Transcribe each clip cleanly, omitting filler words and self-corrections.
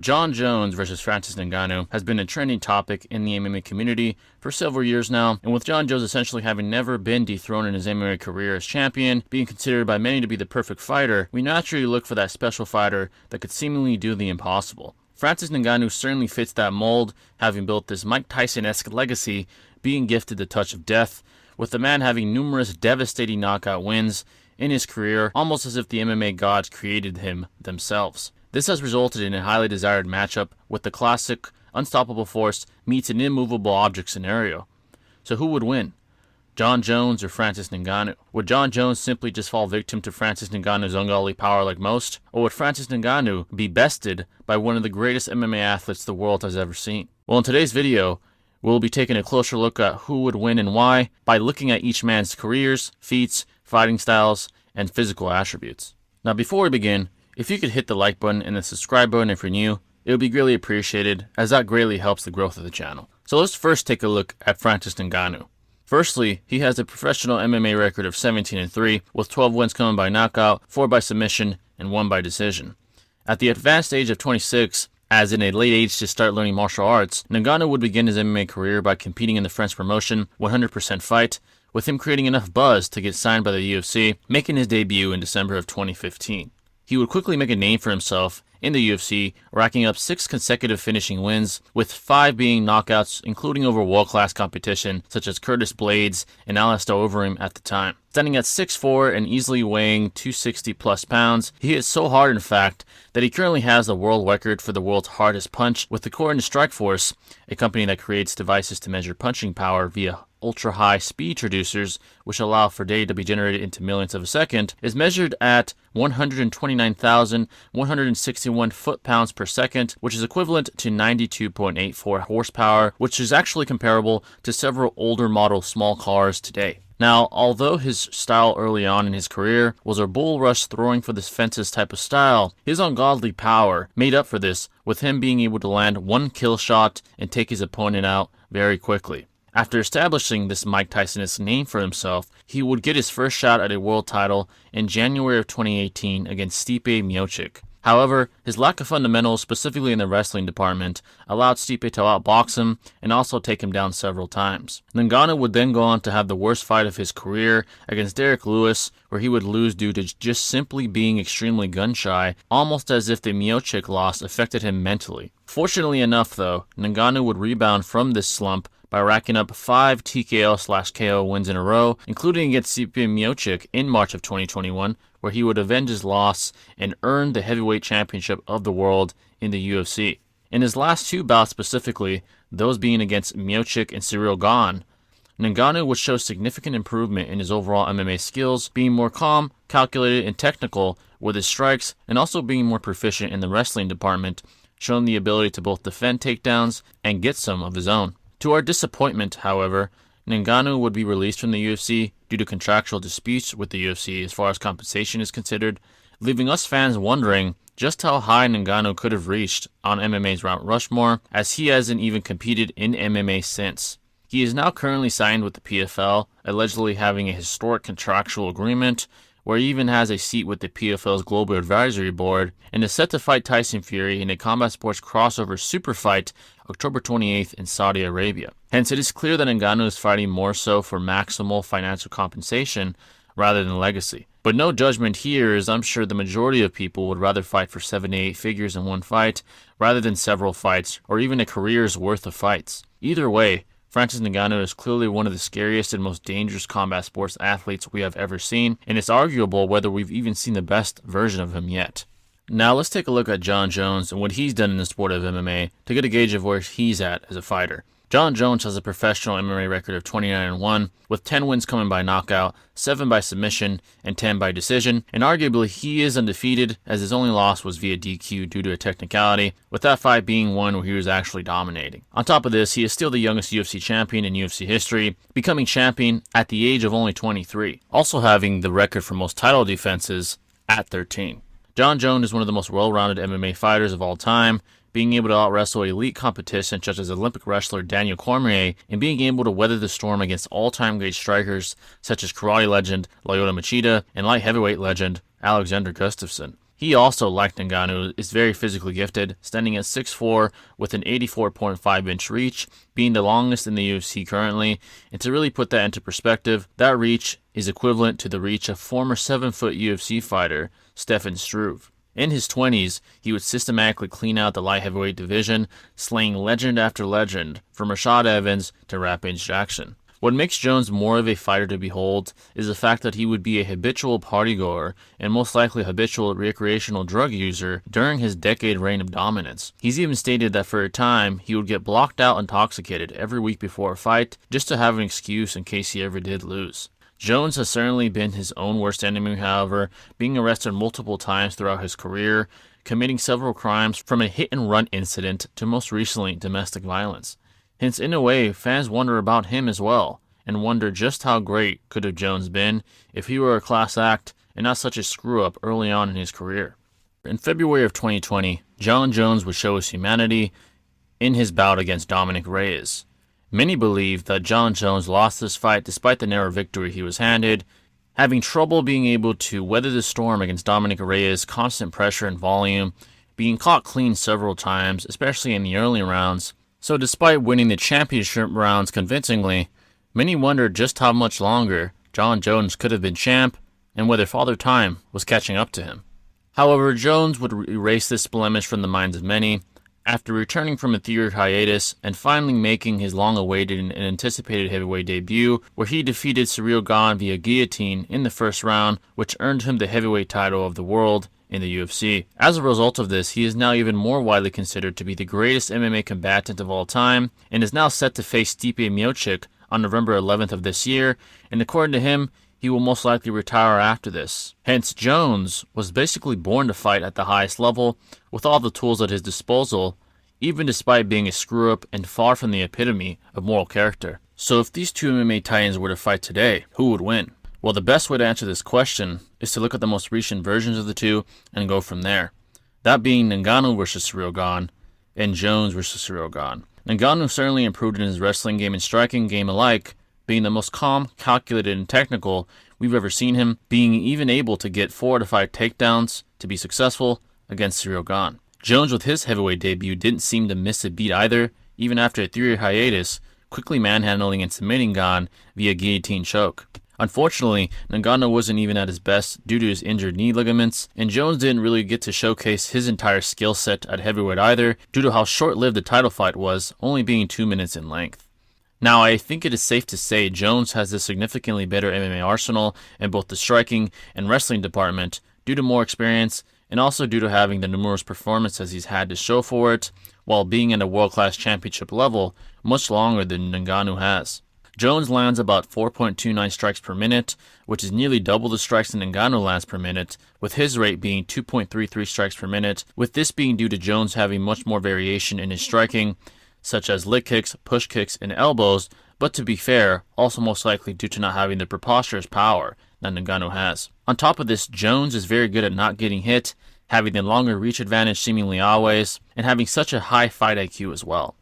Jon Jones versus Francis Ngannou has been a trending topic in the MMA community for several years now, and with Jon Jones essentially having never been dethroned in his MMA career as champion, being considered by many to be the perfect fighter, we naturally look for that special fighter that could seemingly do the impossible. Francis Ngannou certainly fits that mold, having built this Mike Tyson-esque legacy, being gifted the touch of death, with the man having numerous devastating knockout wins in his career, almost as if the MMA gods created him themselves. This has resulted in a highly desired matchup with the classic unstoppable force meets an immovable object scenario. So who would win? Jon Jones or Francis Ngannou? Would Jon Jones simply just fall victim to Francis Ngannou's ungodly power like most? Or would Francis Ngannou be bested by one of the greatest MMA athletes the world has ever seen? Well, in today's video, we'll be taking a closer look at who would win and why by looking at each man's careers, feats, fighting styles, and physical attributes. Now before we begin, if you could hit the like button and the subscribe button if you're new, it would be greatly appreciated, as that greatly helps the growth of the channel. So let's first take a look at Francis Ngannou. Firstly, he has a professional MMA record of 17-3, with 12 wins coming by knockout, 4 by submission, and 1 by decision. At the advanced age of 26, as in a late age to start learning martial arts, Ngannou would begin his MMA career by competing in the French promotion 100% Fight, with him creating enough buzz to get signed by the UFC, making his debut in December of 2015. He would quickly make a name for himself in the UFC, racking up 6 consecutive finishing wins, with 5 being knockouts, including over world-class competition such as Curtis Blades and Alistair Overeem at the time. Standing at 6'4" and easily weighing 260 plus pounds, he hit so hard in fact that he currently has the world record for the world's hardest punch, with according to Strikeforce, a company that creates devices to measure punching power via ultra-high speed traducers, which allow for data to be generated into millionths of a second, is measured at 129,161 foot-pounds per second, which is equivalent to 92.84 horsepower, which is actually comparable to several older model small cars today. Now, although his style early on in his career was a bull rush throwing for the fences type of style, his ungodly power made up for this, with him being able to land one kill shot and take his opponent out very quickly. After establishing this Mike Tyson-esque name for himself, he would get his first shot at a world title in January of 2018 against Stipe Miocic. However, his lack of fundamentals, specifically in the wrestling department, allowed Stipe to outbox him and also take him down several times. Ngannou would then go on to have the worst fight of his career against Derek Lewis, where he would lose due to just simply being extremely gun-shy, almost as if the Miocic loss affected him mentally. Fortunately enough though, Ngannou would rebound from this slump by racking up 5 TKO/KO wins in a row, including against Stipe Miocic in March of 2021, where he would avenge his loss and earn the heavyweight championship of the world in the UFC. In his last 2 bouts specifically, those being against Miocic and Ciryl Gane, Ngannou would show significant improvement in his overall MMA skills, being more calm, calculated, and technical with his strikes, and also being more proficient in the wrestling department, showing the ability to both defend takedowns and get some of his own. To our disappointment, however, Ngannou would be released from the UFC due to contractual disputes with the UFC as far as compensation is considered, leaving us fans wondering just how high Ngannou could have reached on MMA's Mount Rushmore, as he hasn't even competed in MMA since. He is now currently signed with the PFL, allegedly having a historic contractual agreement, where he even has a seat with the PFL's Global Advisory Board, and is set to fight Tyson Fury in a combat sports crossover super fight October 28th in Saudi Arabia. Hence, it is clear that Ngannou is fighting more so for maximal financial compensation rather than legacy. But no judgment here, as I'm sure the majority of people would rather fight for 7 to 8 figures in one fight rather than several fights or even a career's worth of fights. Either way, Francis Ngannou is clearly one of the scariest and most dangerous combat sports athletes we have ever seen, and it's arguable whether we've even seen the best version of him yet. Now let's take a look at Jon Jones and what he's done in the sport of MMA to get a gauge of where he's at as a fighter. Jon Jones has a professional MMA record of 29-1, with 10 wins coming by knockout, 7 by submission, and 10 by decision, and arguably he is undefeated, as his only loss was via DQ due to a technicality, with that fight being one where he was actually dominating. On top of this, he is still the youngest UFC champion in UFC history, becoming champion at the age of only 23, also having the record for most title defenses at 13. Jon Jones is one of the most well-rounded MMA fighters of all time, being able to out-wrestle elite competition such as Olympic wrestler Daniel Cormier, and being able to weather the storm against all-time great strikers such as karate legend Lyoto Machida and light heavyweight legend Alexander Gustafsson. He also, like Ngannou, is very physically gifted, standing at 6'4" with an 84.5-inch reach, being the longest in the UFC currently. And to really put that into perspective, that reach is equivalent to the reach of former 7-foot UFC fighter Stefan Struve. In his 20s, he would systematically clean out the light heavyweight division, slaying legend after legend, from Rashad Evans to Rampage Jackson. What makes Jones more of a fighter to behold is the fact that he would be a habitual partygoer and most likely habitual recreational drug user during his decade reign of dominance. He's even stated that for a time, he would get blocked out intoxicated every week before a fight just to have an excuse in case he ever did lose. Jones has certainly been his own worst enemy, however, being arrested multiple times throughout his career, committing several crimes from a hit-and-run incident to most recently domestic violence. Hence, in a way, fans wonder about him as well, and wonder just how great could have Jones been if he were a class act and not such a screw-up early on in his career. In February of 2020, Jon Jones would show his humanity in his bout against Dominic Reyes. Many believe that Jon Jones lost this fight despite the narrow victory he was handed, having trouble being able to weather the storm against Dominic Reyes' constant pressure and volume, being caught clean several times, especially in the early rounds. So despite winning the championship rounds convincingly, many wondered just how much longer Jon Jones could have been champ and whether Father Time was catching up to him. However, Jones would erase this blemish from the minds of many after returning from a 3-year hiatus and finally making his long-awaited and anticipated heavyweight debut, where he defeated Ciryl Gane via guillotine in the first round, which earned him the heavyweight title of the world in the UFC. As a result of this, he is now even more widely considered to be the greatest MMA combatant of all time, and is now set to face Stipe Miocic on November 11th of this year, and according to him, he will most likely retire after this. Hence, Jones was basically born to fight at the highest level with all the tools at his disposal, even despite being a screw-up and far from the epitome of moral character. So if these two MMA titans were to fight today, who would win? Well, the best way to answer this question is to look at the most recent versions of the two and go from there. That being Ngannou versus Ciryl Gane and Jones versus Ciryl Gane. Ngannou certainly improved in his wrestling game and striking game alike, being the most calm, calculated, and technical we've ever seen him, being even able to get 4 to 5 takedowns to be successful against Ciryl Gane. Jones, with his heavyweight debut, didn't seem to miss a beat either, even after a 3-year hiatus, quickly manhandling and submitting Gane via guillotine choke. Unfortunately, Ngannou wasn't even at his best due to his injured knee ligaments, and Jones didn't really get to showcase his entire skill set at heavyweight either, due to how short-lived the title fight was, only being 2 minutes in length. Now, I think it is safe to say Jones has a significantly better MMA arsenal in both the striking and wrestling department due to more experience, and also due to having the numerous performances he's had to show for it, while being at a world-class championship level much longer than Ngannou has. Jones lands about 4.29 strikes per minute, which is nearly double the strikes that Ngannou lands per minute, with his rate being 2.33 strikes per minute, with this being due to Jones having much more variation in his striking, such as leg kicks, push kicks, and elbows, but to be fair, also most likely due to not having the preposterous power that Ngannou has. On top of this, Jones is very good at not getting hit, having the longer reach advantage seemingly always, and having such a high fight IQ as well.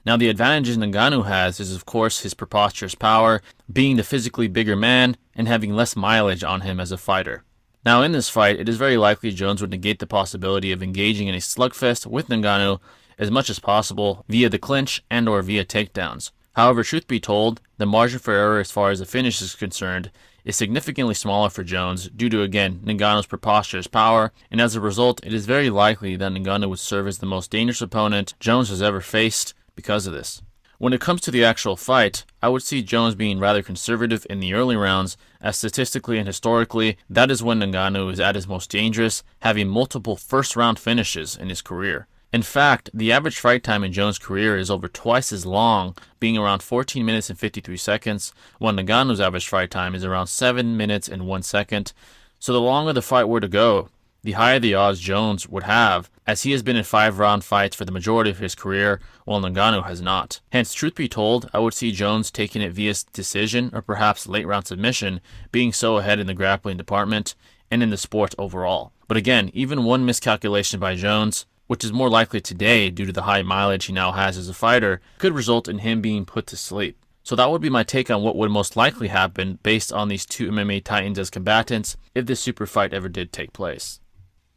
Now, the advantages Ngannou has is, of course, his preposterous power, being the physically bigger man, and having less mileage on him as a fighter. Now, in this fight, it is very likely Jones would negate the possibility of engaging in a slugfest with Ngannou as much as possible via the clinch and or via takedowns. However, truth be told, the margin for error as far as the finish is concerned is significantly smaller for Jones due to, again, Ngannou's preposterous power, and as a result, it is very likely that Ngannou would serve as the most dangerous opponent Jones has ever faced because of this. When it comes to the actual fight, I would see Jones being rather conservative in the early rounds, as statistically and historically, that is when Ngannou is at his most dangerous, having multiple first-round finishes in his career. In fact, the average fight time in Jones' career is over twice as long, being around 14 minutes and 53 seconds, while Ngannou's average fight time is around 7 minutes and 1 second. So the longer the fight were to go, the higher the odds Jones would have, as he has been in 5-round fights for the majority of his career, while Ngannou has not. Hence, truth be told, I would see Jones taking it via decision or perhaps late-round submission, being so ahead in the grappling department and in the sport overall. But again, even one miscalculation by Jones, which is more likely today due to the high mileage he now has as a fighter, could result in him being put to sleep. So that would be my take on what would most likely happen based on these two MMA titans as combatants if this super fight ever did take place.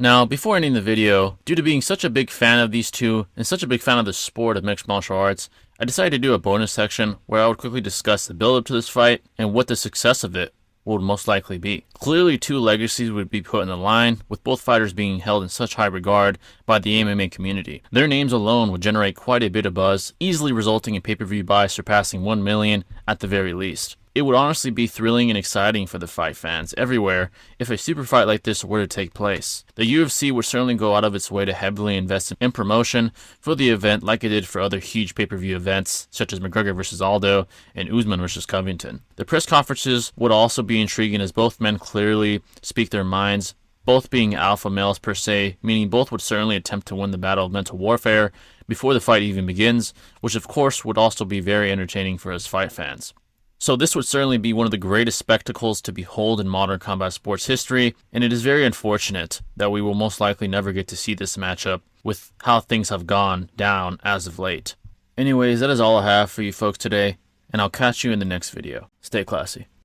Now, before ending the video, due to being such a big fan of these two and such a big fan of the sport of mixed martial arts, I decided to do a bonus section where I would quickly discuss the build-up to this fight and what the success of it would most likely be. Clearly, two legacies would be put in the line, with both fighters being held in such high regard by the MMA community. Their names alone would generate quite a bit of buzz, easily resulting in pay-per-view buys surpassing 1 million at the very least. It would honestly be thrilling and exciting for the fight fans everywhere if a super fight like this were to take place. The UFC would certainly go out of its way to heavily invest in promotion for the event like it did for other huge pay-per-view events such as McGregor vs. Aldo and Usman vs. Covington. The press conferences would also be intriguing as both men clearly speak their minds, both being alpha males per se, meaning both would certainly attempt to win the battle of mental warfare before the fight even begins, which of course would also be very entertaining for us fight fans. So this would certainly be one of the greatest spectacles to behold in modern combat sports history, and it is very unfortunate that we will most likely never get to see this matchup with how things have gone down as of late. Anyways, that is all I have for you folks today, and I'll catch you in the next video. Stay classy.